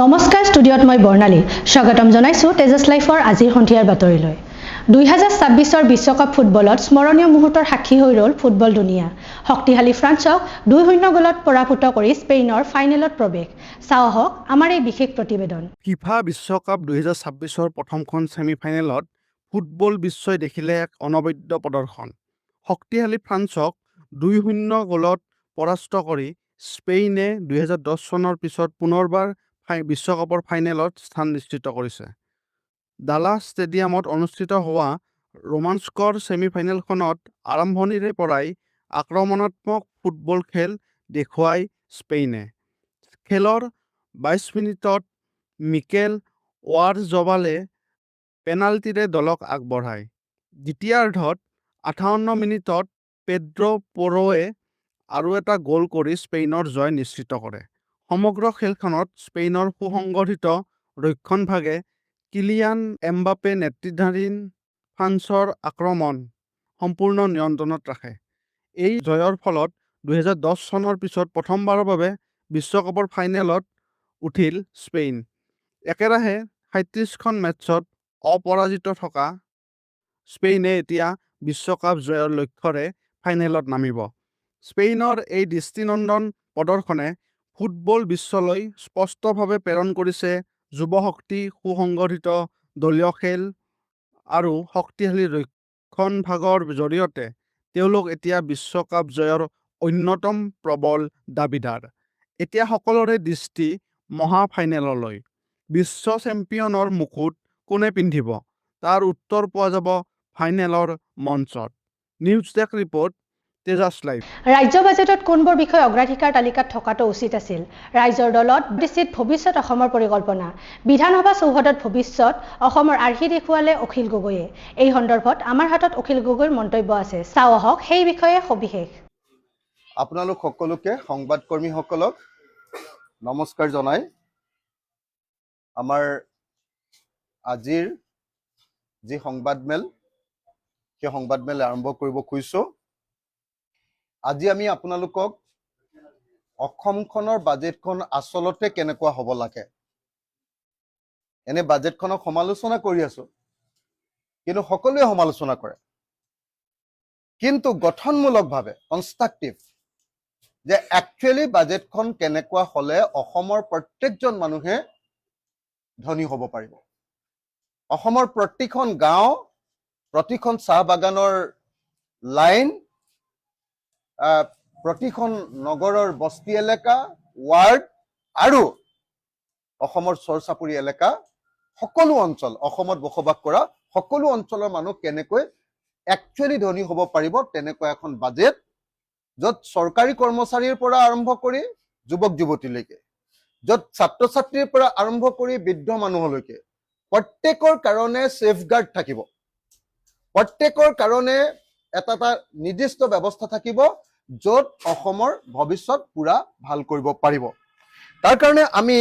নমস্কাৰ ষ্টুডিঅ'ত মই বৰ্ণালী স্বাগতম জনাইছো তেজছ লাইফৰ আজিৰ সন্ধিয়াৰ বাতৰিলৈ 2026ৰ বিশ্বকাপ ফুটবলত স্মৰণীয় মুহূৰ্তৰ সাক্ষী হৈ ৰল ফুটবল দুনিয়া শক্তিশালী ফ্ৰান্সক 2-0 গলত পৰাভূত কৰি স্পেইনৰ ফাইনেলত প্ৰৱেশ চাও আহক আমাৰ এই বিশেষ প্ৰতিবেদন ফিফা বিশ্বকাপ 2026ৰ প্ৰথমখন ছেমিফাইনেলত ফুটবল বিশ্বই দেখিলে এক অনবদ্য প্ৰদৰ্শন শক্তিশালী ফ্ৰান্সক 2-0 গলত পৰাস্ত কৰি স্পেইনে 2010 চনৰ পিছত পুনৰবাৰ বিশ্বকাপৰ ফাইনেলত স্থান নিশ্চিত কৰিছে ডালাছ ষ্টেডিয়ামত অনুষ্ঠিত হোৱা ৰোমাঞ্চকৰ ছেমিফাইনেলখনত আৰম্ভণিৰে পৰাই আক্ৰমণাত্মক ফুটবল খেল দেখুৱাই স্পেইনে খেলৰ 22 মিনিটত মিকেল ওয়াৰজবালে পেনাল্টিৰে দলক আগবঢ়ায় দ্বিতীয়াৰ্ধত 58 মিনিটত পেড্ৰ পৰোৱে আৰু এটা গ'ল কৰি স্পেইনৰ জয় নিশ্চিত কৰে সমগ্ৰ খেলখনত স্পেইনৰ সুসংগঠিত ৰক্ষণভাগে কিলিয়ান এমবাপে নেতৃত্বাধীন ফ্ৰান্সৰ আক্ৰমণ সম্পূৰ্ণ নিয়ন্ত্ৰণত ৰাখে এই জয়ৰ ফলত 2010 চনৰ পিছত প্ৰথমবাৰৰ বাবে বিশ্বকাপৰ ফাইনেলত উঠিল স্পেইন একেৰাহে 37খন মেটছত অপৰাজিত থকা স্পেইনে এতিয়া বিশ্বকাপ জয়ৰ লক্ষ্যৰে ফাইনেলত নামিব স্পেইনৰ এই দৃষ্টিনন্দন প্ৰদৰ্শনে ফুটবল বিশ্বলৈ স্পষ্টভাৱে প্ৰেৰণ কৰিছে যুৱশক্তি সুসংগঠিত দলীয় খেল আৰু শক্তিশালী ৰক্ষণভাগৰ জৰিয়তে তেওঁলোক এতিয়া বিশ্বকাপ জয়ৰ অন্যতম প্ৰবল দাবীদাৰ এতিয়া সকলোৰে দৃষ্টি মহা ফাইনেললৈ বিশ্ব চেম্পিয়নৰ মুকুট কোনে পিন্ধিব তাৰ উত্তৰ পোৱা যাব ফাইনেলৰ মঞ্চত news desk report Tejas live ৰাজ্য বাজেটত কোনবোৰ বিষয় অগ্ৰাধিকাৰ তালিকাত থকাটো উচিত আছিল ৰাজ্যৰ দলত দিছিল ভৱিষ্যত অসমৰ পৰিকল্পনা বিধানসভা চৌহদত ভৱিষ্যত অসমৰ আৰ্হি দেখুৱালে অখিল গগৈয়ে এই সন্দৰ্ভত আমাৰ হাতত অখিল গগৈৰ মন্তব্য আছে চাও আহক সেই বিষয়ে সবিশেষ আপোনালোক সকলোকে সংবাদকৰ্মীসকলক নমস্কাৰ জনাই আমাৰ আজিৰ যি সংবাদমেল সেই সংবাদমেল আৰম্ভ কৰিব খুজিছোঁ আজি আমি আপোনালোকক অসমখনৰ বাজেটখন আচলতে কেনেকুৱা হ'ব লাগে এনে বাজেটখনক সমালোচনা কৰি আছো কিন্তু সকলোৱে সমালোচনা কৰে কিন্তু গঠনমূলকভাৱে কনষ্ট্ৰাকটিভ যে একচুয়ালি বাজেটখন কেনেকুৱা হলে অসমৰ প্ৰত্যেকজন মানুহে ধনী হ'ব পাৰিব অসমৰ প্ৰতিখন গাঁও প্ৰতিখন চাহ বাগানৰ লাইন প্ৰতিখন নগৰৰ বস্তি এলেকা ৱাৰ্ড আৰু অসমৰ চৰচাপুৰি এলেকা সকলো অঞ্চল অসমত বসবাস কৰা সকলো অঞ্চলৰ মানুহ কেনেকৈ একচুয়ালি ধনী হ'ব পাৰিব তেনেকুৱা এখন বাজেট য'ত চৰকাৰী কৰ্মচাৰীৰ পৰা আৰম্ভ কৰি যুৱক যুৱতীলৈকে য'ত ছাত্ৰ ছাত্ৰীৰ পৰা আৰম্ভ কৰি বৃদ্ধ মানুহলৈকে প্ৰত্যেকৰ কাৰণে সেফগাৰ্ড থাকিব প্ৰত্যেকৰ কাৰণে এটা নিৰ্দিষ্ট ব্যৱস্থা থাকিব য'ত অসমৰ ভৱিষ্যত পুৰা ভাল কৰিব পাৰিব তাৰ কাৰণে আমি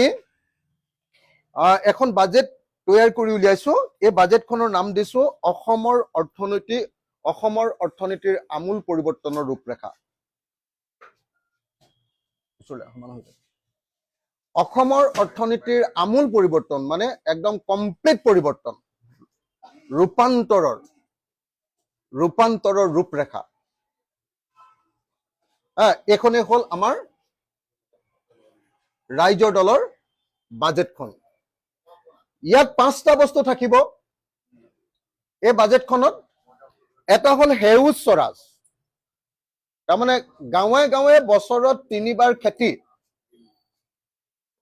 এখন বাজেট তৈয়াৰ কৰি উলিয়াইছো এই বাজেটখনৰ নাম দিছো অসমৰ অৰ্থনীতিৰ আমূল পৰিৱৰ্তনৰ ৰূপৰেখা অসমৰ অৰ্থনীতিৰ আমূল পৰিৱৰ্তন মানে একদম কমপ্লিট পৰিৱৰ্তন ৰূপান্তৰৰ ৰূপৰেখা এখনে হল আমাৰ ৰাজ্যৰ দলৰ বাজেটখন ইয়াত 5টা বস্তু থাকিব এই বাজেটখনত এটা হল হেউজ স্বৰাজ তাৰমানে গাঁৱে গাঁৱে বছৰত 3বাৰ খেতি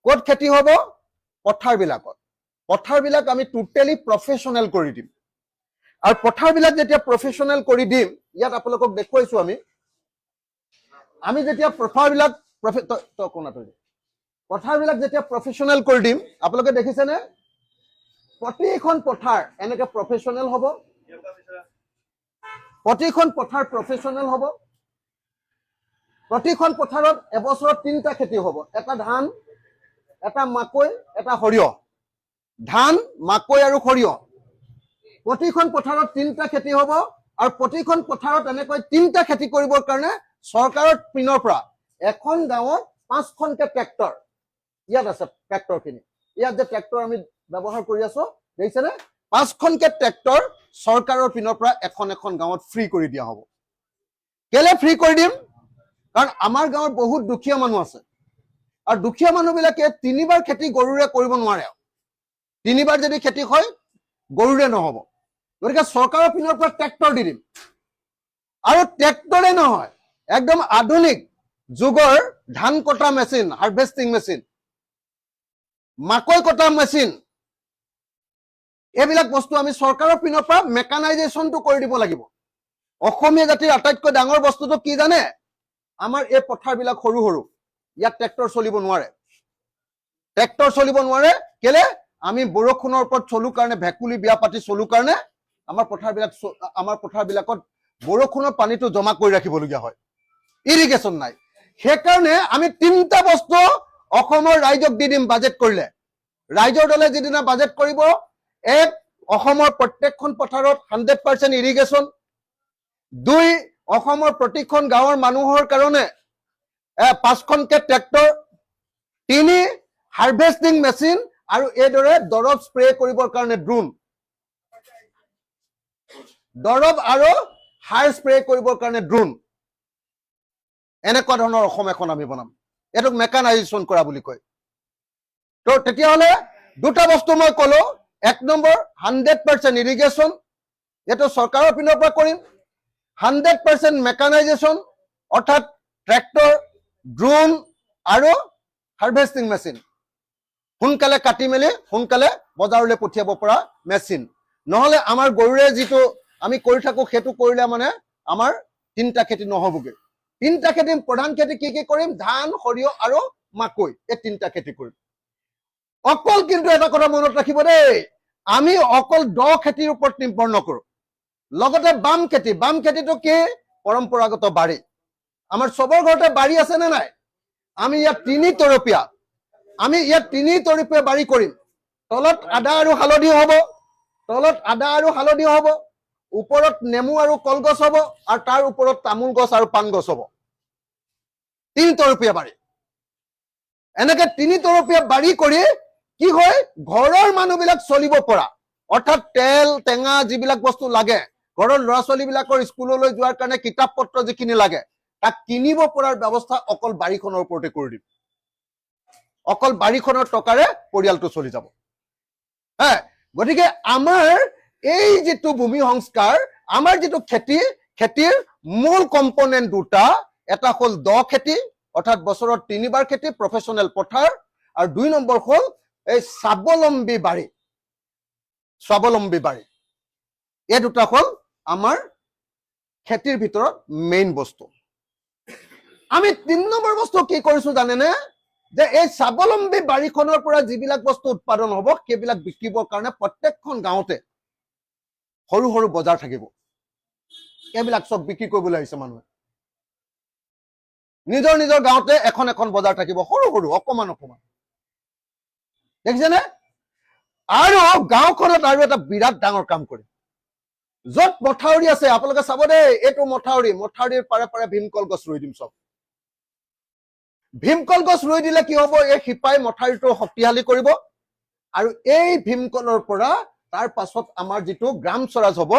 ক'ত খেতি হ'ব পথাৰবিলাক আমি টোটেলি প্ৰফেশনেল কৰি দিম আৰু পথাৰবিলাক যেতিয়া প্ৰফেশনেল কৰি দিম ইয়াত আপোনালোকক দেখুৱাইছো আমি যেতিয়া পথাৰবিলাক যেতিয়া প্ৰফেশনেল কৰি দিম আপোনালোকে দেখিছেনে প্ৰতিখন পথাৰ এনেকে প্ৰফেশনেল হ'ব প্ৰতিখন পথাৰ প্ৰফেশনেল হ'ব প্ৰতিখন পথাৰত এবছৰত 3টা খেতি হ'ব এটা ধান এটা মাকৈ এটা সৰিয়হ ধান মাকৈ আৰু সৰিয়হ প্ৰতিখন পথাৰত 3টা খেতি হ'ব আৰু প্ৰতিখন পথাৰত এনেকৈ 3টা খেতি কৰিবৰ কাৰণে চৰকাৰৰ পিনৰ পৰা এখন গাঁৱত 5খনকে ট্ৰেক্টৰ ইয়াত আছে ট্ৰেক্টৰখিনি ইয়াত যে ট্ৰেক্টৰ আমি ব্যৱহাৰ কৰি আছো দেখিছেনে 5খনকে ট্ৰেক্টৰ চৰকাৰৰ পিনৰ পৰা এখন এখন গাঁৱত ফ্ৰী কৰি দিয়া হ'ব কেলে ফ্ৰী কৰি দিম কাৰণ আমাৰ গাঁৱত বহুত দুখীয়া মানুহ আছে আৰু দুখীয়া মানুহবিলাকে 3বাৰ খেতি গৰুৰে কৰিব নোৱাৰে 3বাৰ যদি খেতি হয় গৰুৰে নহব গতিকে চৰকাৰৰ পিনৰ পৰা ট্ৰেক্টৰ দি দিম আৰু ট্ৰেক্টৰে নহয় একদম আধুনিক যুগৰ ধান কটা মেচিন হাৰ্ভেষ্টিং মেচিন মাকৈ কটা মেচিন এইবিলাক বস্তু আমি চৰকাৰৰ পিনৰ পৰা মেকানাইজেশ্যনটো কৰি দিব লাগিব অসমীয়া জাতিৰ আটাইতকৈ ডাঙৰ বস্তুটো কি জানে আমাৰ এই পথাৰবিলাক সৰু সৰু ইয়াত ট্ৰেক্টৰ চলিব নোৱাৰে কেলে আমি বৰষুণৰ ওপৰত চলু কাৰণে ভেকুলি বিয়া পাতি চলু কাৰণে আমাৰ পথাৰবিলাকত বৰষুণৰ পানীটো জমা কৰি ৰাখিবলগীয়া হয় ইৰিগেশ্যন নাই সেইকাৰণে আমি 3টা বস্তু অসমৰ ৰাইজক দি দিম বাজেট কৰিলে ৰাইজৰ দলে যিদিনা বাজেট কৰিব এক অসমৰ প্ৰত্যেকখন পথাৰত 100% ইৰিগেশ্যন 2 অসমৰ প্ৰতিখন গাঁৱৰ মানুহৰ কাৰণে 5খনকে ট্ৰেক্টৰ 3 হাৰ্ভেষ্টিং মেচিন আৰু এইদৰে দৰৱ স্প্ৰে কৰিবৰ কাৰণে ড্ৰোন দৰৱ আৰু সাৰ স্প্ৰে কৰিবৰ কাৰণে ড্ৰোন এনেকুৱা ধৰণৰ অসম এখন আমি বনাম এটোক মেকানাইজেশ্যন কৰা বুলি কয় তো তেতিয়াহ'লে 2টা বস্তু মই ক'লো 1 নম্বৰ 100% ইৰিগেশ্যন এটো চৰকাৰৰ পিনৰ পৰা কৰিম 100% মেকানাইজেশ্যন অৰ্থাৎ ট্ৰেক্টৰ ড্ৰোন আৰু হাৰ্ভেষ্টিং মেচিন সোনকালে কাটি মেলি সোনকালে বজাৰলৈ পঠিয়াব পৰা মেচিন নহলে আমাৰ গৰুৰে যিটো আমি কৰি থাকো সেইটো কৰিলে মানে আমাৰ 3টা খেতি নহবগে 3টা খেতি প্ৰধান খেতি কি কৰিম ধান সৰিয়হ আৰু মাকৈ এই 3টা খেতি কৰিম অকল কিন্তু এটা কথা মনত ৰাখিব দেই আমি অকল দ খেতিৰ ওপৰত নিৰ্ভৰ নকৰো লগতে বাম খেতিটো কি পৰম্পৰাগত বাৰী আমাৰ সবৰ ঘৰতে বাৰী আছে নে নাই আমি ইয়াত 3 তৰপীয়া বাৰী কৰিম তলত আদা আৰু হালধি হ'ব ওপৰত নেমু আৰু কলগছ হ'ব আৰু তাৰ ওপৰত তামোল গছ আৰু পাণ গছ হ'ব 3 তৰপীয়া বাৰী এনেকে 3 তৰপীয়া বাৰী কৰি কি হয় ঘৰৰ মানুহবিলাক চলিব পৰা অৰ্থাৎ তেল টেঙা যিবিলাক বস্তু লাগে ঘৰৰ ল'ৰা ছোৱালীবিলাকৰ স্কুললৈ যোৱাৰ কাৰণে কিতাপ পত্ৰ যিখিনি লাগে তাক কিনিব পৰাৰ ব্যৱস্থা অকল বাৰীখনৰ ওপৰতে কৰি দিম অকল বাৰীখনৰ টকাৰে পৰিয়ালটো চলি যাব গতিকে আমাৰ এই যিটো ভূমি সংস্কাৰ আমাৰ যিটো খেতিৰ মূল কম্পোনেন্ট 2টা এটা হ'ল দ খেতি অৰ্থাৎ বছৰত 3বাৰ খেতি প্ৰফেশনেল পথাৰ আৰু 2 নম্বৰ হ'ল এই স্বাৱলম্বী বাৰী এই 2টা হ'ল আমাৰ খেতিৰ ভিতৰত মেইন বস্তু আমি 3 নম্বৰ বস্তু কি কৰিছো জানেনে যে এই স্বাৱলম্বী বাৰীখনৰ পৰা যিবিলাক বস্তু উৎপাদন হ'ব সেইবিলাক বিক্ৰীবৰ কাৰণে প্ৰত্যেকখন গাঁৱতে সৰু সৰু বজাৰ থাকিব এইবিলাক সব বিক্ৰী কৰিবলৈ আহিছে মানুহে নিজৰ গাঁৱতে এখন বজাৰ থাকিব সৰু সৰু অকমান দেখিছেনে আৰু গাঁওখনত আৰু এটা বিৰাট ডাঙৰ কাম কৰিম য'ত মথাউৰি আছে আপোনালোকে চাব দেই এইটো মথাউৰিৰ পাৰে পাৰে ভীমকল গছ ৰুই দিম সব ভীমকল গছ ৰুই দিলে কি হ'ব এই শিপাই মথাউৰিটো শক্তিশালী কৰিব আৰু এই ভীমকলৰ পৰা তাৰ পাছত আমাৰ যিটো গ্ৰাম স্বৰাজ হ'ব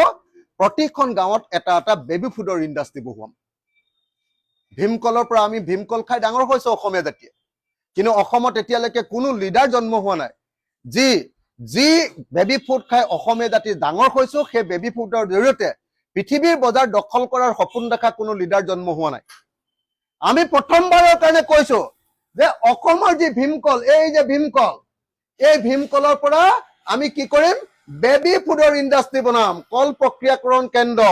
প্ৰতিখন গাঁৱত এটা বেবি ফুডৰ ইণ্ডাষ্ট্ৰি বহুৱাম ভীমকলৰ পৰা আমি ভীমকল খাই ডাঙৰ হৈছে অসমীয়া জাতিয়ে কিন্তু অসমত এতিয়ালৈকে কোনো লিডাৰ জন্ম হোৱা নাই যি বেবি ফুড খাই অসমীয়া জাতি ডাঙৰ হৈছো সেই বেবি ফুডৰ জৰিয়তে পৃথিৱীৰ বজাৰ দখল কৰাৰ সপোন দেখা কোনো লিডাৰ জন্ম হোৱা নাই আমি প্ৰথমবাৰৰ কাৰণে কৈছো যে অসমৰ যি ভীমকল এই ভীমকলৰ পৰা আমি কি কৰিম বেবি ফুডৰ ইণ্ডাষ্ট্ৰি বনাম কল প্ৰক্ৰিয়াকৰণ কেন্দ্ৰ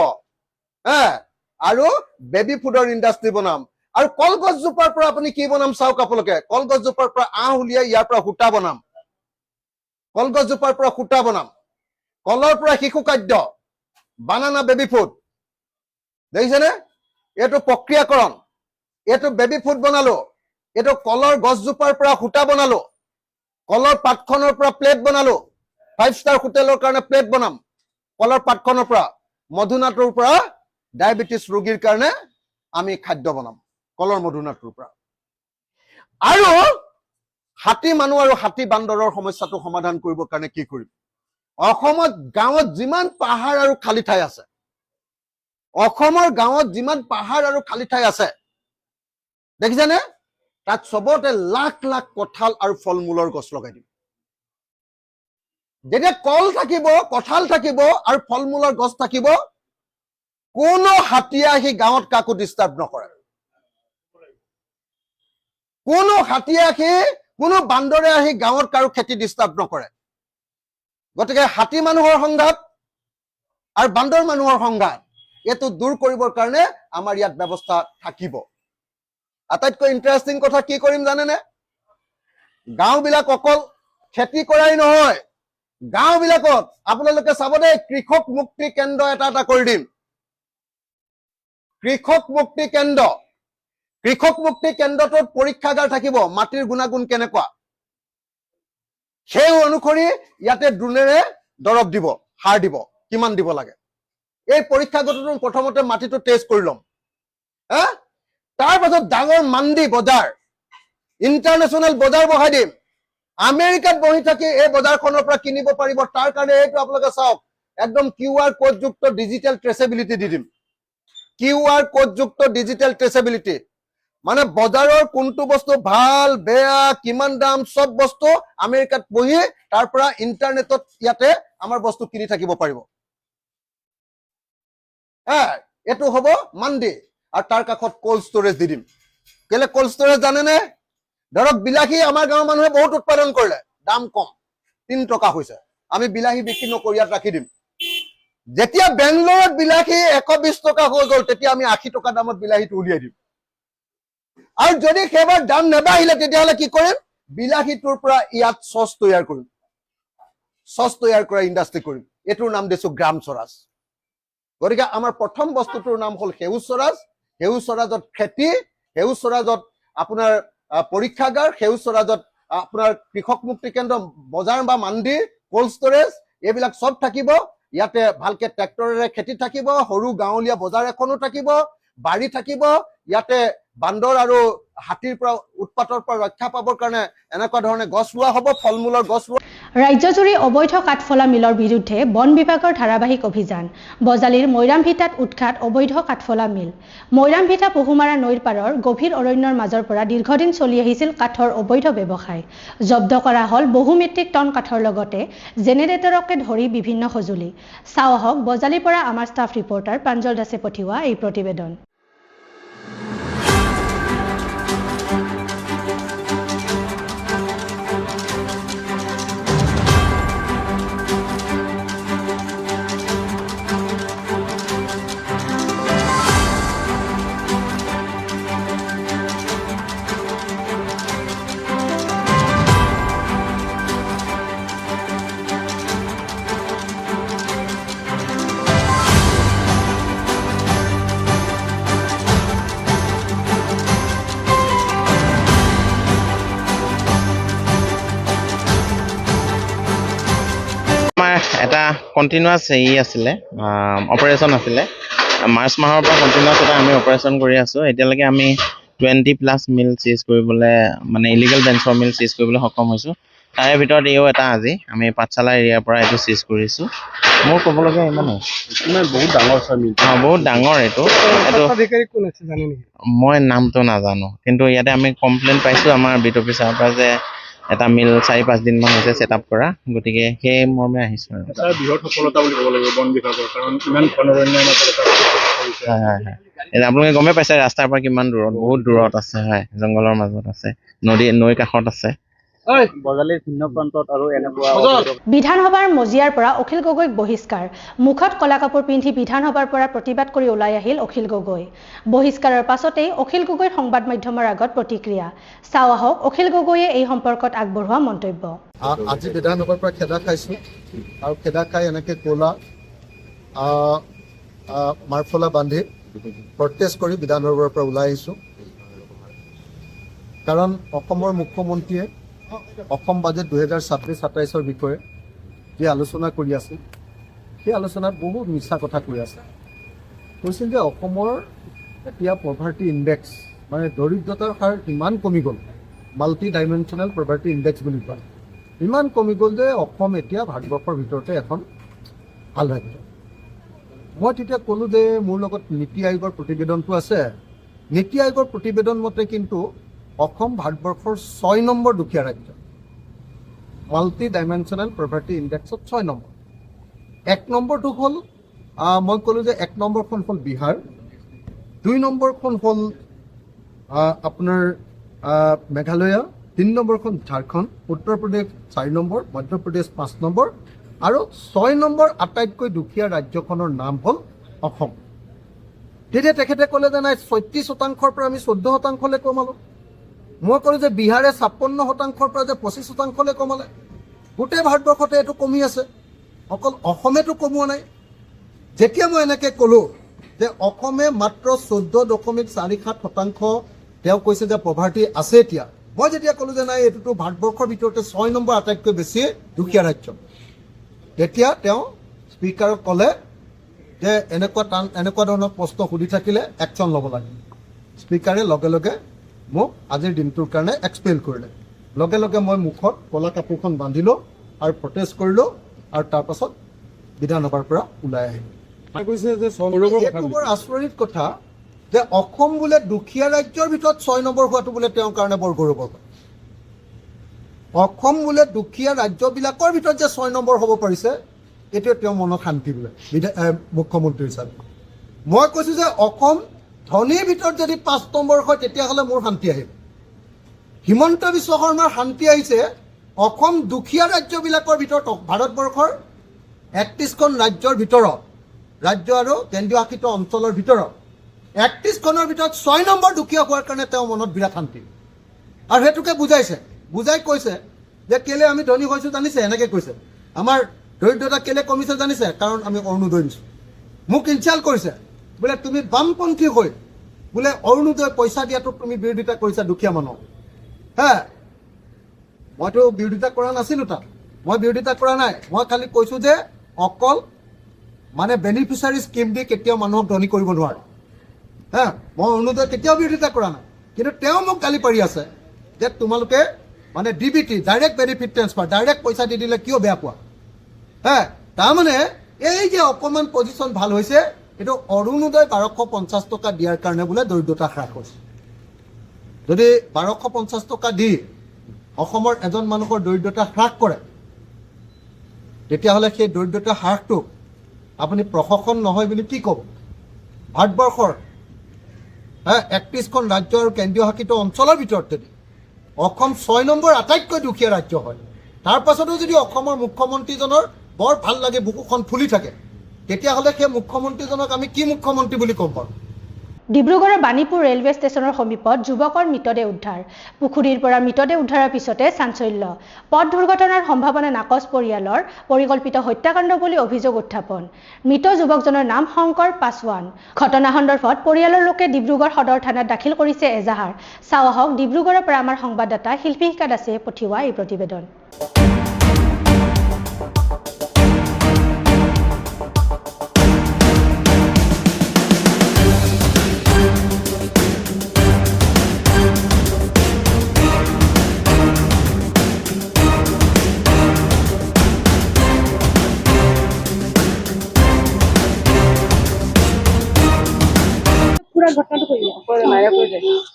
আৰু বেবি ফুডৰ ইণ্ডাষ্ট্ৰি বনাম আৰু কলগছজোপাৰ পৰা আপুনি কি বনাম চাওক আপোনালোকে কলগছজোপাৰ পৰা আঁহ উলিয়াই ইয়াৰ পৰা সূতা বনাম কলগছজোপাৰ পৰা সূতা বনাম কলৰ পৰা শিশু খাদ্য বানানা বেবি ফুড দেখিছেনে এইটো প্ৰক্ৰিয়াকৰণ এইটো বেবি ফুড বনালো এইটো কলৰ গছজোপাৰ পৰা সূতা বনালো কলৰ পাতখনৰ পৰা প্লেট বনালো 5-star হোটেলৰ কাৰণে প্লেট বনাম কলৰ পাতখনৰ পৰা মধুনাটোৰ পৰা ডায়াবেটিছ ৰোগীৰ কাৰণে আমি খাদ্য বনাম কলৰ মধুনাটোৰ পৰা আৰু হাতী মানুহ আৰু হাতী বান্দৰৰ সমস্যাটো সমাধান কৰিবৰ কাৰণে কি কৰিম? অসমত গাঁৱত যিমান পাহাৰ আৰু খালী ঠাই আছে, অসমৰ গাঁৱত যিমান পাহাৰ আৰু খালী ঠাই আছে, দেখিছেনে? তাত চবতে লাখ লাখ কঁঠাল আৰু ফল মূলৰ গছ লগাই দিম। যেতিয়া কল থাকিব, কঁঠাল থাকিব আৰু ফল মূলৰ গছ থাকিব, কোনো হাতীয়ে আহি গাঁৱত কাকো ডিষ্টাৰ্ব নকৰে। কোনো হাতীয়ে আহি, কোনো বান্দৰে আহি গাঁৱত কাৰো খেতি ডিষ্টাৰ্ব নকৰে। গতিকে হাতী মানুহৰ সংঘাত আৰু বান্দৰ মানুহৰ সংঘাত এইটো দূৰ কৰিবৰ কাৰণে আমাৰ ইয়াত ব্যৱস্থা থাকিব। আটাইতকৈ ইণ্টাৰেষ্টিং কথা কি কৰিম জানেনে? গাঁওবিলাক অকল খেতি কৰাই নহয়, গাঁওবিলাকত আপোনালোকে চাব দেই, কৃষক মুক্তি কেন্দ্ৰ এটা কৰি দিম। কৃষক মুক্তি কেন্দ্ৰ। কৃষক মুক্তি কেন্দ্ৰটোত পৰীক্ষাগাৰ থাকিব, মাটিৰ গুণাগুণ কেনেকুৱা, সেই অনুসৰি ইয়াতে ড্ৰোনেৰে দৰৱ দিব, সাৰ দিব, কিমান দিব লাগে। এই পৰীক্ষাগাৰটো প্ৰথমতে মাটিটো টেষ্ট কৰি ল'ম। তাৰ পাছত ডাঙৰ মান্দি বজাৰ, ইণ্টাৰনেশ্যনেল বজাৰ বহাই দিম। আমেৰিকাত বহি থাকি এই বজাৰখনৰ পৰা কিনিব পাৰিব। তাৰ কাৰণে এইটো আপোনালোকে চাওক, একদম QR কোডযুক্ত ডিজিটেল ট্ৰেচেবিলিটি দি দিম। QR কোডযুক্ত ডিজিটেল ট্ৰেচেবিলিটি মানে বজাৰৰ কোনটো বস্তু ভাল বেয়া কিমান দাম সব বস্তু আমেৰিকাত বহি তাৰ পৰা ইণ্টাৰনেটত ইয়াতে আমাৰ বস্তু কিনি থাকিব পাৰিব। এইটো হ'ব মান্দি। আৰু তাৰ কাষত কোল্ড ষ্টৰেজ দি দিম। কেলে কোল্ড ষ্টৰেজ জানেনে? ধৰক বিলাহী আমাৰ গাঁৱৰ মানুহে বহুত উৎপাদন কৰিলে, দাম কম, 3 টকা হৈছে, আমি বিলাহী বিক্ৰী নকৰি ইয়াত ৰাখি দিম। যেতিয়া বেংগলোৰত বিলাহী 120 টকা হৈ গ'ল, তেতিয়া আমি 80 টকা দামত বিলাহীটো উলিয়াই দিম। আৰু যদি সেইবাৰ দাম নাবাঢ়িলে তেতিয়াহ'লে কি কৰিম? বিলাহীটোৰ পৰা ইয়াত চচ তৈয়াৰ কৰিম, চচ তৈয়াৰ কৰা ইণ্ডাষ্ট্ৰি কৰিম। এইটোৰ নাম দিছো গ্ৰাম স্বৰাজ। গতিকে আমাৰ প্ৰথম বস্তুটোৰ নাম হ'ল সেউজ স্বৰাজ। সেউজ স্বৰাজত খেতি, সেউজ স্বৰাজত আপোনাৰ পৰীক্ষাগাৰ, সেউজ স্বৰাজত আপোনাৰ কৃষক মুক্তি কেন্দ্ৰ, বজাৰ বা মান্দি, কোল্ড ষ্টৰেজ এইবিলাক চব থাকিব। ইয়াতে ভালকে ট্ৰেক্টৰেৰে খেতি থাকিব, সৰু গাঁৱলীয়া বজাৰ এখনো থাকিব, বাৰী থাকিব। ইয়াতে বান্দৰ আৰু হাতীৰ পৰা উৎপাতৰ পৰা ৰক্ষা পাবৰ কাৰণে এনেকুৱা ধৰণে গছ ৰোৱা হ'ব, ফল মূলৰ গছ ৰোৱা। ৰাজ্যজুৰি অবৈধ কাঠফলা মিলৰ বিৰুদ্ধে বন বিভাগৰ ধাৰাবাহিক অভিযান। বজালীৰ মৈৰামভিটাত উৎখাত অবৈধ কাঠফলা মিল। মৈৰামভিটা পহুমাৰা নৈৰ পাৰৰ গভীৰ অৰণ্যৰ মাজৰ পৰা দীৰ্ঘদিন চলি আহিছিল কাঠৰ অবৈধ ব্যৱসায়। জব্দ কৰা হ'ল বহু মেট্ৰিক টন কাঠৰ লগতে জেনেৰেটৰকে ধৰি বিভিন্ন সঁজুলি। চাওঁ আহক বজালীৰ পৰা আমাৰ ষ্টাফ ৰিপৰ্টাৰ প্ৰাঞ্জল দাসে পঠিওৱা এই প্ৰতিবেদন। এটা কণ্টিনিউৱাছ আছিলে অপাৰেশ্যন আছিলে। মাৰ্চ মাহৰ পৰা কণ্টিনিউৱাছ এটা আমি অপাৰেশ্যন কৰি আছোঁ। এতিয়ালৈকে আমি 20+ মিল চিজ কৰিবলৈ মানে ইলিগেল বেঞ্চৰ মিল চিজ কৰিবলৈ সক্ষম হৈছোঁ। তাৰে ভিতৰত এইও এটা আজি আমি পাঠশালা এৰিয়াৰ পৰা এইটো চিজ কৰিছোঁ। মোৰ ক'বলগীয়া ইমানেই। বহুত ডাঙৰ মিল। বহুত ডাঙৰ এইটো। মই নামটো নাজানো, কিন্তু ইয়াতে আমি কমপ্লেইন পাইছোঁ আমাৰ বিট অফিচাৰৰ পৰা যে এটা মিল 4-5 দিনমান হৈছে ছেট আপ কৰা। গতিকে সেই মৰ্মে আহিছোঁ আৰু। এটা বৃহৎ সফলতা বুলি ক'ব লাগিব বন বিভাগৰ, কাৰণ ইমান ঘনৰণ্যৰ মাজত এটা কৰিছে। হয়। আপোনালোকে গমেই পাইছে ৰাস্তাৰ পৰা কিমান দূৰত, বহুত দূৰত আছে। হয়, জংঘলৰ মাজত আছে, নৈৰ কাষত আছে। বজালীৰ ভিন্ন প্ৰান্তত আৰু এনেকুৱা বিধানসভাৰ মজিয়াৰ পৰা অখিল গগৈক বহিষ্কাৰ। মুখত কলা কাপোৰ পিন্ধি বিধানসভাৰ পৰা প্ৰতিবাদ কৰি ওলাই আহিল অখিল গগৈ। বহিষ্কাৰৰ পাছতেই অখিল গগৈৰ সংবাদ মাধ্যমৰ আগত প্ৰতিক্ৰিয়া। চাওঁ আহক অখিল গগৈয়ে এই সম্পৰ্কত আগবঢ়োৱা মন্তব্য। আজি বিধানসভাৰ পৰা খেদা খাইছোঁ আৰু খেদা খাই এনেকৈ ক'লা মাৰফলা বান্ধি প্ৰটেষ্ট কৰি বিধানসভাৰ পৰা ওলাই আহিছোঁ। কাৰণ অসমৰ মুখ্যমন্ত্ৰীয়ে অসম বাজেট 2026-27 বিষয়ে যি আলোচনা কৰি আছে, সেই আলোচনাত বহুত মিছা কথা কৈ আছে। কৈছিল যে অসমৰ এতিয়া পভাৰ্টি ইণ্ডেক্স মানে দৰিদ্ৰতাৰ হাৰ ইমান কমি গ'ল, মাল্টি ডাইমেনশ্যনেল প্ৰপাৰ্টি ইণ্ডেক্স বুলি কয় ইমান কমি গ'ল যে অসম এতিয়া ভাৰতবৰ্ষৰ ভিতৰতে এখন ভাল ৰাজ্য মই তেতিয়া ক'লোঁ যে মোৰ লগত নীতি আয়োগৰ প্ৰতিবেদনটো আছে নীতি আয়োগৰ প্ৰতিবেদন মতে কিন্তু অসম ভাৰতবৰ্ষৰ 6 নম্বৰ দুখীয়া ৰাজ্য মাল্টি ডাইমেনশ্যনেল প্ৰপাৰ্টি ইণ্ডেক্সত 6 নম্বৰ 1 নম্বৰটো হ'ল মই ক'লোঁ যে 1 নম্বৰখন হ'ল বিহাৰ 2 নম্বৰখন হ'ল আপোনাৰ মেঘালয় 3 নম্বৰখন ঝাৰখণ্ড উত্তৰ প্ৰদেশ 4 নম্বৰ মধ্যপ্ৰদেশ 5 নম্বৰ আৰু 6 নম্বৰ আটাইতকৈ দুখীয়া ৰাজ্যখনৰ নাম হ'ল অসম তেতিয়া তেখেতে ক'লে যে নাই 36% পৰা আমি 14%লৈ কমালোঁ মই ক'লোঁ যে বিহাৰে 56% পৰা যে 25%লৈ কমালে গোটেই ভাৰতবৰ্ষতে এইটো কমি আছে অকল অসমেতো কমোৱা নাই যেতিয়া মই এনেকৈ ক'লোঁ যে অসমে মাত্ৰ 14.47% তেওঁ কৈছে যে পভাৰ্টি আছে এতিয়া মই যেতিয়া ক'লোঁ যে নাই এইটোতো ভাৰতবৰ্ষৰ ভিতৰতে 6 নম্বৰ আটাইতকৈ বেছি দুখীয়া ৰাজ্য তেতিয়া তেওঁ স্পীকাৰক ক'লে যে এনেকুৱা ধৰণৰ প্ৰশ্ন সুধি থাকিলে একশ্যন ল'ব লাগে স্পীকাৰে লগে লগে মোক আজিৰ দিনটোৰ কাৰণে এক্সপেল কৰিলে লগে লগে মই মুখত ক'লা কাপোৰখন বান্ধিলোঁ আৰু প্ৰটেষ্ট কৰিলোঁ আৰু তাৰপাছত বিধানসভাৰ পৰা ওলাই আহিলোঁ কৈছে যে গৌৰৱৰ কথা এইটো বৰ আচৰিত কথা যে অসম বোলে দুখীয়া ৰাজ্যৰ ভিতৰত 6 নম্বৰ হোৱাটো বোলে তেওঁৰ কাৰণে বৰ গৌৰৱৰ কথা অসম বোলে দুখীয়া ৰাজ্যবিলাকৰ ভিতৰত যে 6 নম্বৰ হ'ব পাৰিছে এইটোৱে তেওঁৰ মনত শান্তি বোলে মুখ্যমন্ত্ৰী হিচাপে মই কৈছোঁ যে অসম ধনীৰ ভিতৰত যদি 5 নম্বৰ হয় তেতিয়াহ'লে মোৰ শান্তি আহিব হিমন্ত বিশ্ব শৰ্মাৰ শান্তি আহিছে অসম দুখীয়া ৰাজ্যবিলাকৰ ভিতৰত ভাৰতবৰ্ষৰ 31খন ৰাজ্যৰ ভিতৰত ৰাজ্য আৰু কেন্দ্ৰীয় শাসিত অঞ্চলৰ ভিতৰত 31খনৰ ভিতৰত 6 নম্বৰ দুখীয়া হোৱাৰ কাৰণে তেওঁ মনত বিৰাট শান্তি আৰু সেইটোকে বুজাই কৈছে যে কেলে আমি ধনী হৈছোঁ জানিছে এনেকৈ কৈছে আমাৰ দৰিদ্ৰতা কেলে কমিছে জানিছে কাৰণ আমি অৰুণোদয় দিছোঁ মোক ইনচাল্ট কৰিছে বোলে তুমি বামপন্থী হৈ বোলে অৰুণোদয় পইচা দিয়াটো তুমি বিৰোধিতা কৰিছা দুখীয়া মানুহক হে মইতো বিৰোধিতা কৰা নাছিলোঁ তাত মই বিৰোধিতা কৰা নাই মই খালি কৈছোঁ যে অকল মানে বেনিফিচিয়াৰী স্কিম দি কেতিয়াও মানুহক ধনী কৰিব নোৱাৰে হে মই অৰুণোদয় কেতিয়াও বিৰোধিতা কৰা নাই কিন্তু তেওঁ মোক গালি পাৰি আছে যে তোমালোকে মানে DBT direct benefit transfer direct পইচা দি দিলে কিয় বেয়া পোৱা হে তাৰমানে এই যে অকণমান পজিশ্যন ভাল হৈছে এইটো অৰুণোদয় 1250 টকা দিয়াৰ কাৰণে বোলে দৰিদ্ৰতা হ্ৰাস হৈছে যদি 1250 টকা দি অসমৰ এজন মানুহৰ দৰিদ্ৰতা হ্ৰাস কৰে তেতিয়াহ'লে সেই দৰিদ্ৰতা হ্ৰাসটো আপুনি প্ৰশাসন নহয় বুলি কি ক'ব ভাৰতবৰ্ষৰ 31খন ৰাজ্য আৰু কেন্দ্ৰীয় শাসিত অঞ্চলৰ ভিতৰত যদি অসম 6 নম্বৰ আটাইতকৈ দুখীয়া ৰাজ্য হয় তাৰ পাছতো যদি অসমৰ মুখ্যমন্ত্ৰীজনৰ বৰ ভাল লাগে বুকুখন ফুলি থাকে তেতিয়াহ'লে সেই মুখ্যমন্ত্ৰীজনক আমি কি মুখ্যমন্ত্ৰী বুলি ক'ব পাৰোঁ ডিব্ৰুগড়ৰ বাণীপুৰ ৰেলৱে ষ্টেচনৰ সমীপত যুৱকৰ মৃতদেহ উদ্ধাৰ পুখুৰীৰ পৰা মৃতদেহ উদ্ধাৰৰ পিছতে চাঞ্চল্য পথ দুৰ্ঘটনাৰ সম্ভাৱনা নাকচ পৰিয়ালৰ পৰিকল্পিত হত্যাকাণ্ড বুলি অভিযোগ উত্থাপন মৃত যুৱকজনৰ নাম শংকৰ পাছৱান ঘটনা সন্দৰ্ভত পৰিয়ালৰ লোকে ডিব্ৰুগড় সদৰ থানাত দাখিল কৰিছে এজাহাৰ চাওঁ আহক ডিব্ৰুগড়ৰ পৰা আমাৰ সংবাদদাতা শিল্পীকা দাসে পঠিওৱা এই প্ৰতিবেদন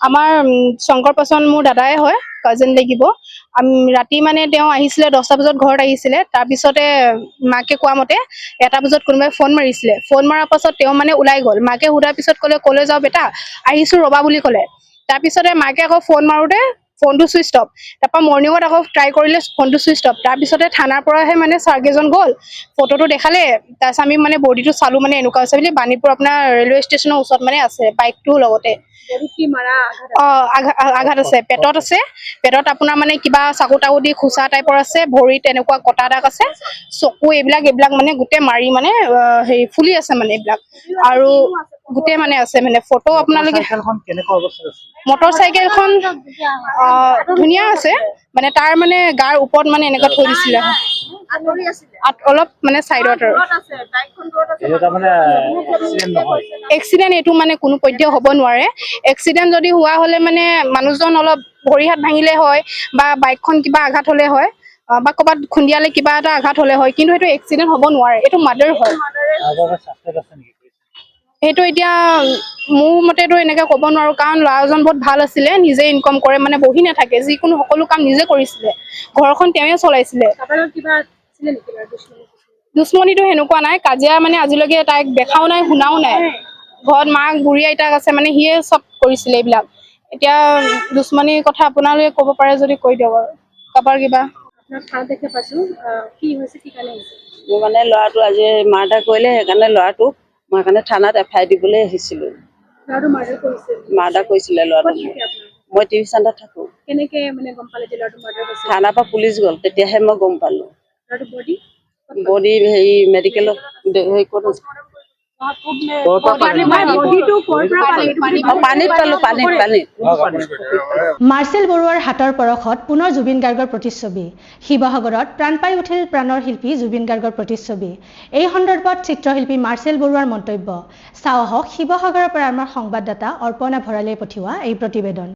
আমাৰ শংকৰ পাছৱান মোৰ দাদাই হয় কাজিন লাগিব ৰাতি মানে তেওঁ আহিছিলে 10টা বজাত ঘৰত আহিছিলে তাৰপিছতে মাকে কোৱা মতে 1টা বজাত কোনোবাই ফোন মাৰিছিলে ফোন মৰাৰ পাছত তেওঁ মানে ওলাই গ'ল মাকে সোধাৰ পিছত ক'লে যাওঁ বেটা আহিছোঁ ৰবা বুলি ক'লে তাৰপিছতে মাকে আকৌ ফোন মাৰোতে ফোনটো চুইচ অফ তাৰপৰা মৰ্ণিঙত আকৌ ট্ৰাই কৰিলে ফোনটো চুইচ অফ তাৰপিছতে থানাৰ পৰাহে মানে চাৰ্গেজন গ'ল ফটোটো দেখালে তাৰপিছত আমি মানে বডিটো চালোঁ মানে এনেকুৱা হৈছে বুলি বাণীপুৰ আপোনাৰ ৰেলৱে ষ্টেচনৰ ওচৰত মানে আছে বাইকটো লগতে আঘাত আছে পেটত আপোনাৰ মানে কিবা চাকু টাকু দি খোচা টাইপৰ আছে ভৰিত তেনেকুৱা কটা দাগ আছে চকু এইবিলাক মানে গোটেই মাৰি মানে হেৰি ফুলি আছে মানে এইবিলাক আৰু গোটেই মানে আছে মানে ফটো আপোনালোকে মটৰ চাইকেলখন ধুনীয়া আছে মানে তাৰ মানে গাৰ ওপৰত মানে এনেকুৱা থৈ দিছিলে অলপ মানে চাইডত আৰু এক্সিডেণ্ট এইটো মানে কোনো পধ্যে হ'ব নোৱাৰে এক্সিডেণ্ট যদি হোৱা হ'লে মানে মানুহজন অলপ ভৰি হাত ভাঙিলে হয় বা বাইকখন কিবা আঘাত হ'লে হয় বা ক'ৰবাত খুন্দিয়ালে কিবা এটা আঘাত হ'লে হয়, কিন্তু সেইটো এক্সিডেণ্ট হ'ব নোৱাৰে, এইটো মাৰ্ডাৰ হয়। সেইটো এতিয়া মোৰ মতেতো এনেকে ক'ব নোৱাৰো, কাৰণ ল'ৰাজন বহুত ভাল আছিলে, নিজে ইনকাম কৰে, মানে বহি নাথাকে, যিকোনো সকলো কাম নিজে কৰিছিলে, ঘৰখন তেওঁৱে চলাইছিলে। দুশ্মনীটো সেনেকুৱা নাই, কাজিয়া মানে আজিলৈকে তাইক দেখাও নাই শুনাও নাই। ঘৰত মাক বুঢ়ী আইতাক আছে, মানে সিয়ে চব কৰিছিলে এইবিলাক। এতিয়া দুশ্মনীৰ কথা আপোনালোকে ক'ব পাৰে যদি কৈ দিয়ক আৰু কাৰোবাৰ কিবা। মোৰ মানে ল'ৰাটো আজি মাৰ্ডাৰ কৰিলে, সেইকাৰণে ল'ৰাটোক মই সেইকাৰণে থানাত FIR দিবলৈ আহিছিলোঁ। মাৰ্ডাৰ কৰিছিলে ল'ৰাটোক। মই টিভি চেণ্টাৰত থাকোঁ। থানাৰ পৰা পুলিচ গ'ল, তেতিয়াহে মই গম পালোঁ। বডি হেৰি মেডিকেলত হেৰি ক'ত আছে? পানীত পালোঁ, পানীত। মাৰ্চেল বৰুৱাৰ হাতৰ পৰশত পুনৰ জুবিন গাৰ্গৰ প্ৰতিচ্ছবি। শিৱসাগৰত প্ৰাণ পাই উঠিল প্ৰাণৰ শিল্পী জুবিন গাৰ্গৰ প্ৰতিচ্ছবি। এই সন্দৰ্ভত চিত্ৰশিল্পী মাৰ্চেল বৰুৱাৰ মন্তব্য। চাওঁ আহক শিৱসাগৰৰ পৰা আমাৰ সংবাদদাতা অৰ্পণা ভঁৰালীয়ে পঠিওৱা এই প্ৰতিবেদন।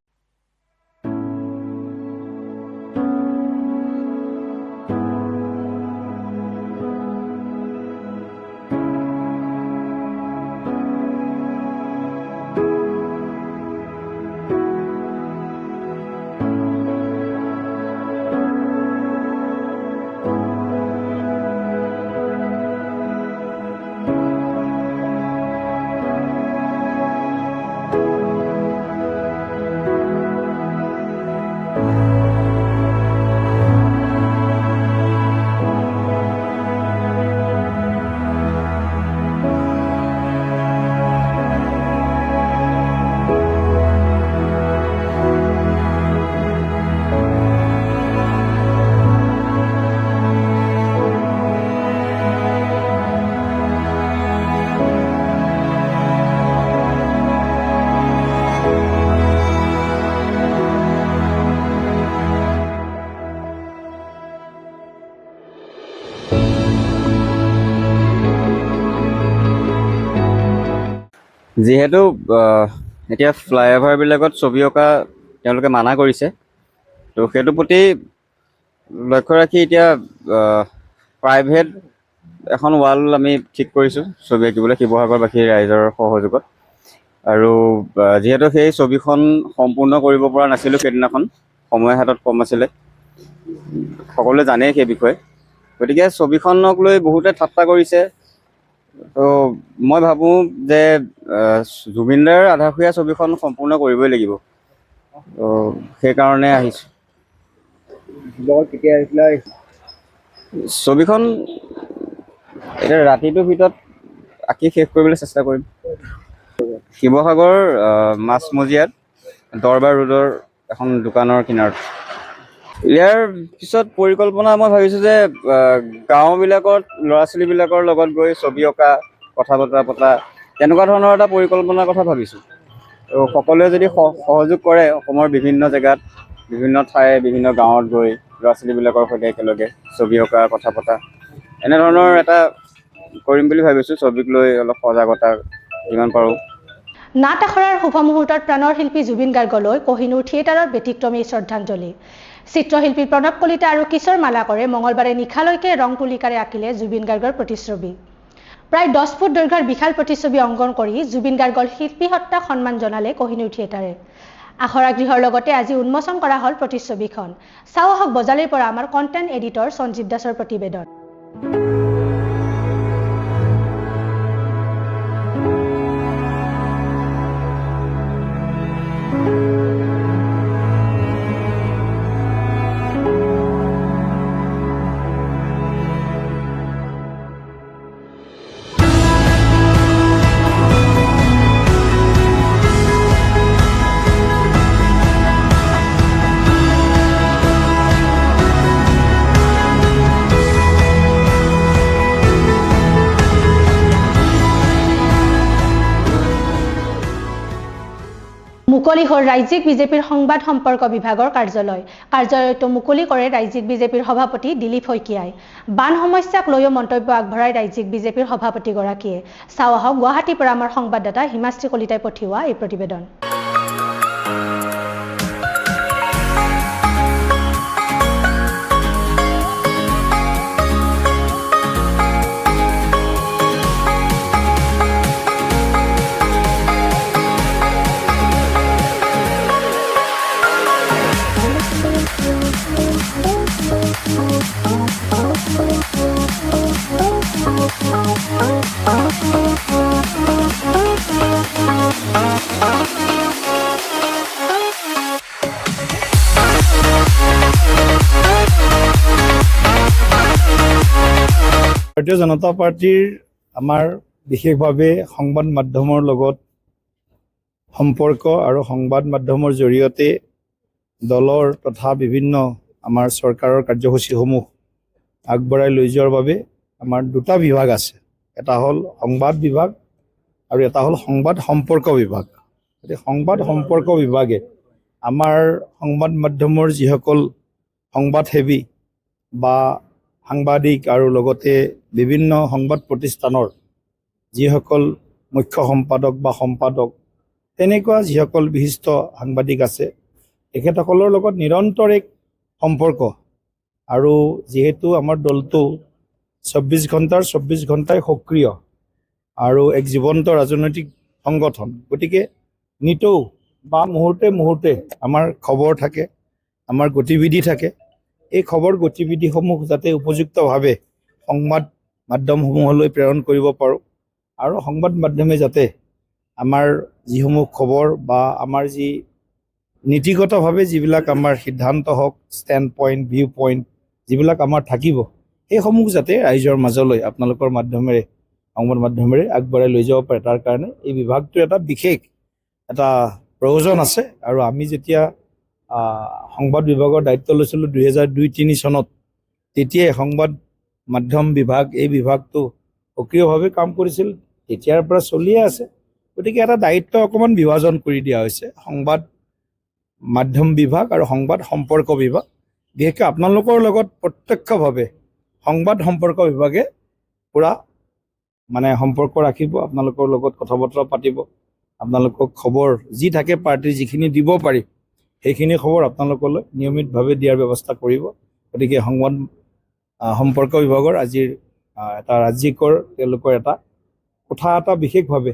যিহেতু এতিয়া ফ্লাইঅভাৰবিলাকত ছবি অঁকা তেওঁলোকে মানা কৰিছে, তো সেইটোৰ প্ৰতি লক্ষ্য ৰাখি এতিয়া প্ৰাইভেট এখন ৱাল আমি ঠিক কৰিছোঁ ছবি আঁকিবলৈ শিৱসাগৰবাসী ৰাইজৰ সহযোগত। আৰু যিহেতু সেই ছবিখন সম্পূৰ্ণ কৰিব পৰা নাছিলোঁ সেইদিনাখন, সময় হাতত কম আছিলে, সকলোৱে জানেই সেই বিষয়ে, গতিকে ছবিখনক লৈ বহুতে ঠাট্টা কৰিছে। তো মই ভাবোঁ যে জুবিনদাৰ আধাখুৰীয়া ছবিখন সম্পূৰ্ণ কৰিবই লাগিব, তো সেইকাৰণে আহিছোঁ। কেতিয়া আহিছিলে? ছবিখন এতিয়া ৰাতিটোৰ ভিতৰত আঁকি শেষ কৰিবলৈ চেষ্টা কৰিম। শিৱসাগৰ মাছমজিয়াত দৰবাৰ ৰোডৰ এখন দোকানৰ কিনাৰত। ইয়াৰ পিছত পৰিকল্পনা মই ভাবিছোঁ যে গাঁওবিলাকত ল'ৰা ছোৱালীবিলাকৰ লগত গৈ ছবি অঁকা, কথা বতৰা পতা, তেনেকুৱা ধৰণৰ এটা পৰিকল্পনাৰ কথা ভাবিছোঁ। আৰু সকলোৱে যদি সহযোগ কৰে, অসমৰ বিভিন্ন জেগাত, বিভিন্ন ঠাই, বিভিন্ন গাঁৱত গৈ ল'ৰা ছোৱালীবিলাকৰ সৈতে একেলগে ছবি অঁকা, কথা পতা, এনেধৰণৰ এটা কৰিম বুলি ভাবিছোঁ। ছবিক লৈ অলপ সজাগতা যিমান পাৰোঁ। নাট আখৰাৰ শুভ মুহূৰ্তত প্ৰাণৰ শিল্পী জুবিন গাৰ্গলৈ কোহিনুৰ থিয়েটাৰৰ ব্যতিক্ৰমী শ্ৰদ্ধাঞ্জলি। চিত্ৰশিল্পী প্ৰণৱ কলিতা আৰু কিশোৰ মালাকৰে মঙলবাৰে নিশালৈকে ৰং তুলিকাৰে আঁকিলে জুবিন গাৰ্গৰ প্ৰতিচ্ছবি। প্ৰায় 10 ফুট দৈৰ্ঘ্যৰ বিশাল প্ৰতিচ্ছবি অংকন কৰি জুবিন গাৰ্গৰ শিল্পী সত্তাক সন্মান জনালে কোহিনুৰ থিয়েটাৰে। আখৰা গৃহৰ লগতে আজি উন্মোচন কৰা হ'ল প্ৰতিচ্ছবিখন। চাওঁ আহক বজালিৰ পৰা আমাৰ কণ্টেণ্ট এডিটৰ সঞ্জীৱ দাসৰ প্ৰতিবেদন। মুকলি হ'ল ৰাজ্যিক বিজেপিৰ সংবাদ সম্পৰ্ক বিভাগৰ কাৰ্যালয়। কাৰ্যালয়টো মুকলি কৰে ৰাজ্যিক বিজেপিৰ সভাপতি দিলীপ শইকীয়াই। বান সমস্যাক লৈও মন্তব্য আগবঢ়ায় ৰাজ্যিক বিজেপিৰ সভাপতিগৰাকীয়ে। চাওঁ আহক গুৱাহাটীৰ পৰা আমাৰ সংবাদদাতা হিমাশ্ৰী কলিতাই পঠিওৱা এই প্ৰতিবেদন। ভাৰতীয় জনতা পাৰ্টীৰ আমাৰ বিশেষভাৱে সংবাদ মাধ্যমৰ লগত সম্পৰ্ক আৰু সংবাদ মাধ্যমৰ জৰিয়তে দলৰ তথা বিভিন্ন আমাৰ চৰকাৰৰ কাৰ্যসূচীসমূহ আগবঢ়াই লৈ যোৱাৰ বাবে আমাৰ দুটা বিভাগ আছে। এটা হ'ল সংবাদ বিভাগ আৰু এটা হ'ল সংবাদ সম্পৰ্ক বিভাগ। গতিকে সংবাদ সম্পৰ্ক বিভাগে আমাৰ সংবাদ মাধ্যমৰ যিসকল সংবাদসেৱী বা সাংবাদিক আৰু লগতে বিভিন্ন সংবাদ প্ৰতিষ্ঠানৰ যিসকল মুখ্য সম্পাদক বা সম্পাদক তেনেকুৱা যিসকল বিশিষ্ট সাংবাদিক আছে তেখেতসকলৰ লগত নিৰন্তৰ এক সম্পৰ্ক। আৰু যিহেতু আমাৰ দলটো 24 ঘণ্টাৰ 24 ঘণ্টাই সক্ৰিয় আৰু এক জীৱন্ত ৰাজনৈতিক সংগঠন, গতিকে নিতৌ বা মুহূৰ্তে মুহূৰ্তে আমাৰ খবৰ থাকে, আমাৰ গতিবিধি থাকে। এই খবৰ গতিবিধিসমূহ যাতে উপযুক্তভাৱে সংবাদ মাধ্যমসমূহলৈ প্ৰেৰণ কৰিব পাৰোঁ আৰু সংবাদ মাধ্যমে যাতে আমাৰ যিসমূহ খবৰ বা আমাৰ যি নীতিগতভাৱে যিবিলাক আমাৰ সিদ্ধান্ত হওক, ষ্টেণ্ড পইণ্ট, ভিউ পইণ্ট যিবিলাক আমাৰ থাকিব, সেইসমূহ যাতে ৰাইজৰ মাজলৈ আপোনালোকৰ মাধ্যমেৰে সংবাদ মাধ্যমেৰে আগবঢ়াই লৈ যাব পাৰে, তাৰ কাৰণে এই বিভাগটোৰ এটা বিশেষ এটা প্ৰয়োজন আছে। আৰু আমি যেতিয়া সংবাদ বিভাগৰ দায়িত্ব লৈছিলোঁ 2002-03 চনত, তেতিয়াই সংবাদ মাধ্যম বিভাগ এই বিভাগটো সক্ৰিয়ভাৱে কাম কৰিছিল, তেতিয়াৰ পৰা চলিয়ে আছে। গতিকে এটা দায়িত্ব অকণমান বিভাজন কৰি দিয়া হৈছে, সংবাদ মাধ্যম বিভাগ আৰু সংবাদ সম্পৰ্ক বিভাগ। বিশেষকৈ আপোনালোকৰ লগত প্ৰত্যক্ষভাৱে সংবাদ সম্পৰ্ক বিভাগে পূৰা সম্পৰ্ক ৰাখিব, আপোনালোকৰ লগত কথা বতৰা পাতিব, আপোনালোকক খবৰ যি থাকে পাৰ্টিৰ যিখিনি দিব পাৰি সেইখিনি খবৰ আপোনালোকলৈ নিয়মিতভাৱে দিয়াৰ ব্যৱস্থা কৰিব। গতিকে সংবাদ সম্পৰ্ক বিভাগৰ আজিৰ এটা ৰাজ্যিকৰ তেওঁলোকৰ এটা কথা এটা বিশেষভাৱে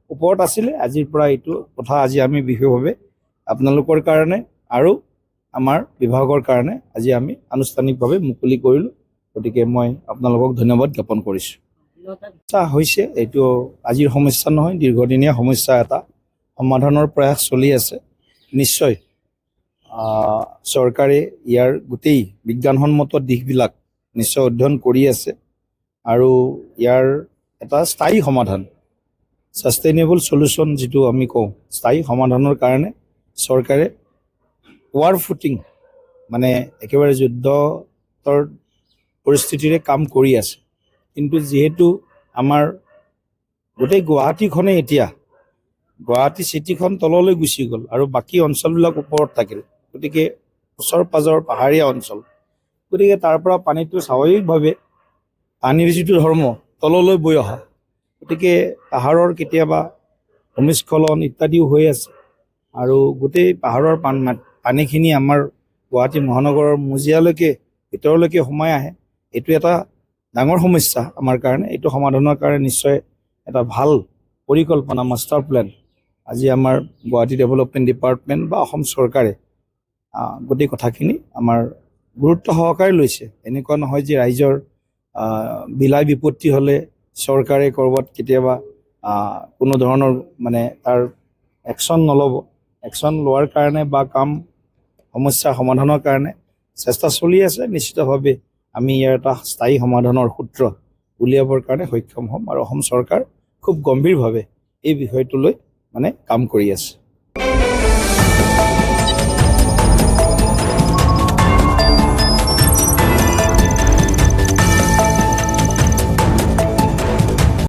ওপৰত আছিলে, আজিৰ পৰা এইটো কথা আজি আমি বিশেষভাৱে আপোনালোকৰ কাৰণে আৰু আমাৰ বিভাগৰ কাৰণে আজি আমি আনুষ্ঠানিকভাৱে মুকলি কৰিলোঁ। গতিকে মই আপোনালোকক ধন্যবাদ জ্ঞাপন কৰিছোঁ। হৈছে এইটো আজিৰ সমস্যা নহয়, দীৰ্ঘদিনীয়া সমস্যা এটা সমাধানৰ প্ৰয়াস চলি আছে। নিশ্চয় চৰকাৰে ইয়াৰ গোটেই বিজ্ঞানসন্মত দিশবিলাক নিশ্চয় অধ্যয়ন কৰি আছে আৰু ইয়াৰ এটা স্থায়ী সমাধান, ছাষ্টেইনেবল চলিউশ্যন যিটো আমি কওঁ, স্থায়ী সমাধানৰ কাৰণে চৰকাৰে ৱাৰ ফুটিং একেবাৰে যুদ্ধৰ পৰিস্থিতিৰে কাম কৰি আছে। কিন্তু যিহেতু আমাৰ গোটেই গুৱাহাটীখনে এতিয়া গুৱাহাটী চিটিখন তললৈ গুচি গ'ল আৰু বাকী অঞ্চলবিলাক ওপৰত থাকিল, গতিকে ওচৰ পাজৰ পাহাৰীয়া অঞ্চল, গতিকে তাৰ পৰা পানীটো স্বাভাৱিকভাৱে পানীৰ যিটো ধৰ্ম তললৈ বৈ অহা, গতিকে পাহাৰৰ কেতিয়াবা ভূমিস্খলন ইত্যাদিও হৈ আছে আৰু গোটেই পাহাৰৰ পানীখিনি আমাৰ গুৱাহাটী মহানগৰৰ মজিয়ালৈকে ভিতৰলৈকে সোমাই আহে। এইটো এটা ডাঙৰ সমস্যা আমাৰ কাৰণে। এইটো সমাধানৰ কাৰণে নিশ্চয় এটা ভাল পৰিকল্পনা, মাষ্টাৰ প্লেন আজি আমাৰ গুৱাহাটী ডেভেলপমেণ্ট ডিপাৰ্টমেণ্ট বা অসম চৰকাৰে গোটেই কথাখিনি আমাৰ গুৰুত্ব সহকাৰে লৈছে। এনেকুৱা নহয় যে ৰাইজৰ বিলাই বিপত্তি হ'লে চৰকাৰে ক'ৰবাত কেতিয়াবা কোনো ধৰণৰ তাৰ একশ্যন নল'ব। একশ্যন লোৱাৰ কাৰণে বা সমস্যা সমাধানৰ কাৰণে চেষ্টা চলি আছে। নিশ্চিতভাৱে আমি ইয়াৰ এটা স্থায়ী সমাধানৰ সূত্ৰ উলিয়াবৰ কাৰণে সক্ষম হ'ম আৰু অসম চৰকাৰ খুব গম্ভীৰভাৱে এই বিষয়টোলৈ কাম কৰি আছে।